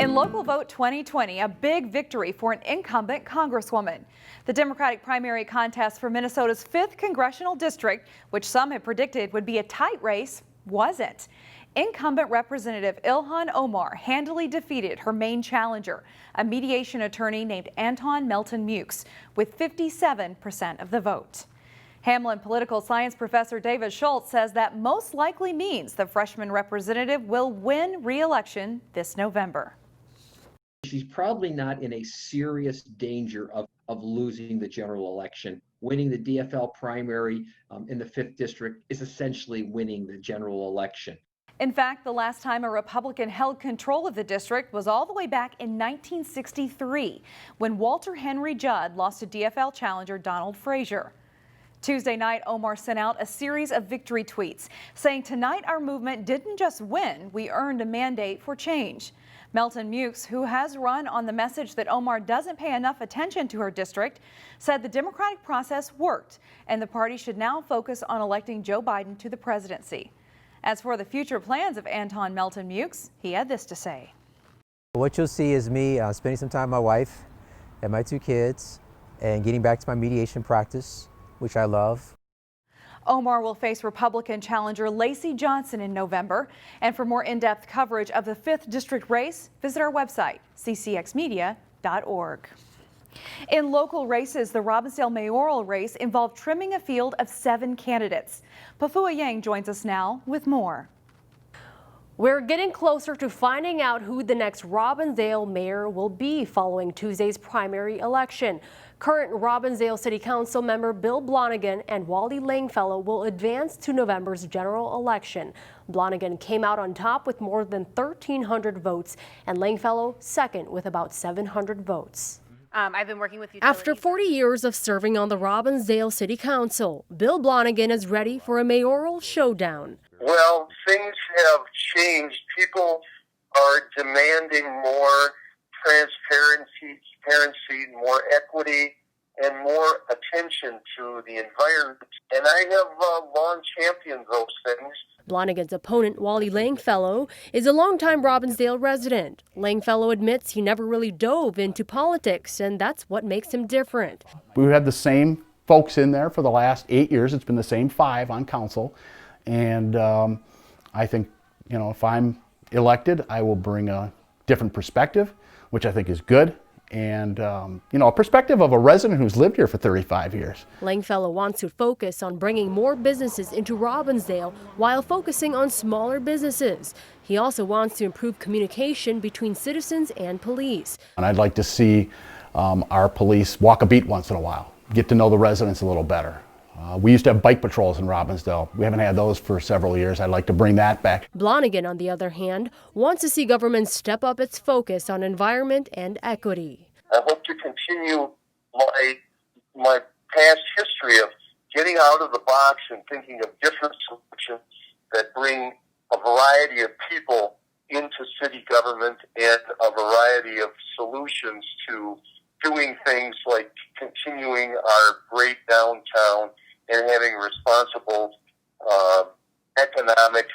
In local vote 2020, a big victory for an incumbent congresswoman. The Democratic primary contest for Minnesota's 5th congressional district, which some had predicted would be a tight race, wasn't. Incumbent Representative Ilhan Omar handily defeated her main challenger, a mediation attorney named Anton Melton-Mukes, with 57% of the vote. Hamlin political science professor David Schultz says that most likely means the freshman representative will win re-election this November. She's probably not in a serious danger of losing the general election. Winning the DFL primary in the 5th district is essentially winning the general election. In fact, the last time a Republican held control of the district was all the way back in 1963, when Walter Henry Judd lost to DFL challenger Donald Frazier. Tuesday night, Omar sent out a series of victory tweets saying, "Tonight our movement didn't just win, we earned a mandate for change." Melton-Mukes, who has run on the message that Omar doesn't pay enough attention to her district, said the democratic process worked and the party should now focus on electing Joe Biden to the presidency. As for the future plans of Anton Melton-Mukes, he had this to say. What you'll see is me spending some time with my wife and my 2 kids and getting back to my mediation practice, which I love. Omar will face Republican challenger Lacey Johnson in November. And for more in-depth coverage of the 5th district race, visit our website, ccxmedia.org. In local races, the Robbinsdale mayoral race involved trimming a field of 7 candidates. Pafua Yang joins us now with more. We're getting closer to finding out who the next Robbinsdale mayor will be following Tuesday's primary election. Current Robbinsdale City Council member Bill Blonigan and Wally Langfellow will advance to November's general election. Blonigan came out on top with more than 1,300 votes and Langfellow second with about 700 votes. I've been working with utilities. After 40 years of serving on the Robbinsdale City Council, Bill Blonigan is ready for a mayoral showdown. Well, things have changed. People are demanding more transparency, more equity, and more attention to the environment. And I have long championed those things. Blonigan's opponent, Wally Langfellow, is a longtime Robbinsdale resident. Langfellow admits he never really dove into politics, and that's what makes him different. We've had the same folks in there for the last 8 years. It's been the same 5 on council. And I think, if I'm elected, I will bring a different perspective, which I think is good. And, a perspective of a resident who's lived here for 35 years. Langfellow wants to focus on bringing more businesses into Robbinsdale while focusing on smaller businesses. He also wants to improve communication between citizens and police. And I'd like to see our police walk a beat once in a while, get to know the residents a little better. We used to have bike patrols in Robbinsdale. We haven't had those for several years. I'd like to bring that back. Blonigan, on the other hand, wants to see government step up its focus on environment and equity. I hope to continue my past history of getting out of the box and thinking of different solutions that bring a variety of people into city government and a variety of solutions to doing things like continuing our great downtown and having responsible, economic,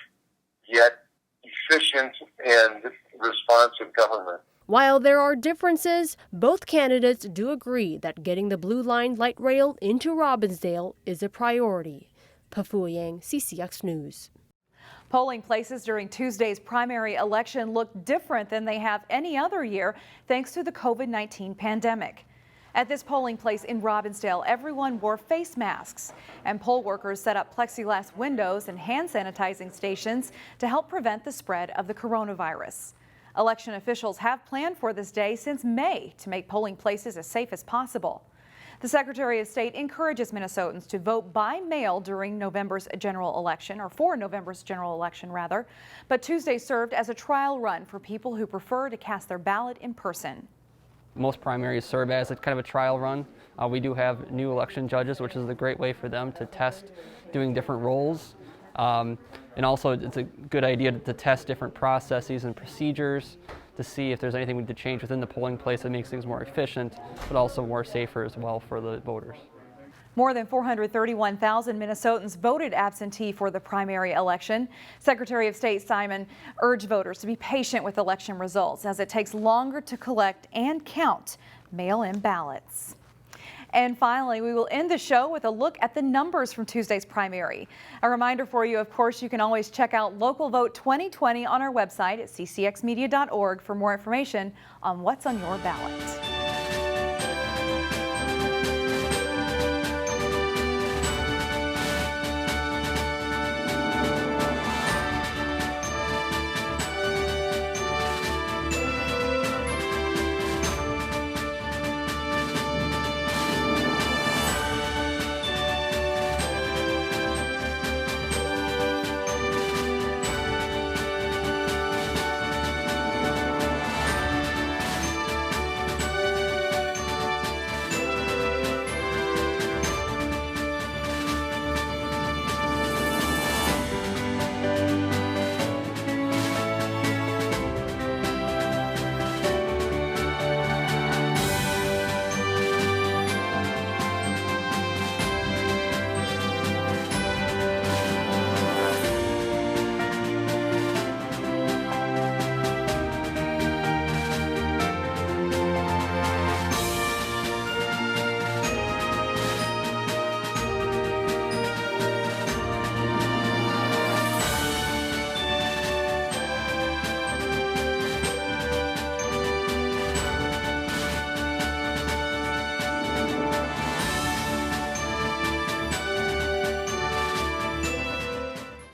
yet efficient and responsive government. While there are differences, both candidates do agree that getting the Blue Line light rail into Robbinsdale is a priority. Pafua Yang, CCX News. Polling places during Tuesday's primary election look different than they have any other year thanks to the COVID-19 pandemic. At this polling place in Robbinsdale, everyone wore face masks, and poll workers set up plexiglass windows and hand sanitizing stations to help prevent the spread of the coronavirus. Election officials have planned for this day since May to make polling places as safe as possible. The Secretary of State encourages Minnesotans to vote by mail during November's general election, or for November's general election rather, but Tuesday served as a trial run for people who prefer to cast their ballot in person. Most primaries serve as a kind of a trial run. We do have new election judges, which is a great way for them to test doing different roles. And also it's a good idea to test different processes and procedures to see if there's anything we need to change within the polling place that makes things more efficient, but also more safer as well for the voters. More than 431,000 Minnesotans voted absentee for the primary election. Secretary of State Simon urged voters to be patient with election results as it takes longer to collect and count mail-in ballots. And finally, we will end the show with a look at the numbers from Tuesday's primary. A reminder for you, of course, you can always check out Local Vote 2020 on our website at ccxmedia.org for more information on what's on your ballot.